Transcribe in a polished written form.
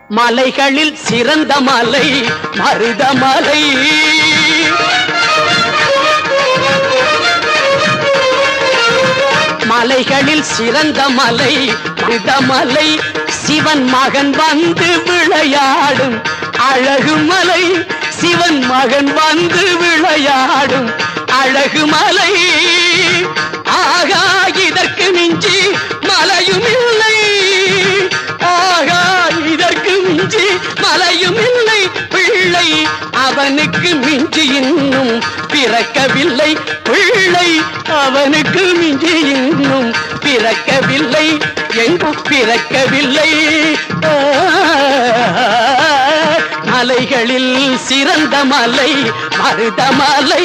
மலைகளில் சிறந்த மலை மருதமலை. மலைகளில் சிறந்த மலை மருதமலை. சிவன் மகன் வந்து விளையாடும் அழகு மலை. சிவன் மகன் வந்து விளையாடும் அழகு மலை. ஆகா இதற்கு மிஞ்சி மலையும் இல்லை. ஆகா இதற்கு மிஞ்சி மலையும் இல்லை. பிள்ளை அவனுக்கு மிஞ்சி இன்னும் பிறக்கவில்லை. பிள்ளை அவனுக்கு மிஞ்சி இன்னும் பிறக்கவில்லை. எங்கும் பிறக்கவில்லை. மலைகளில் சிறந்த மலை மருதமலை.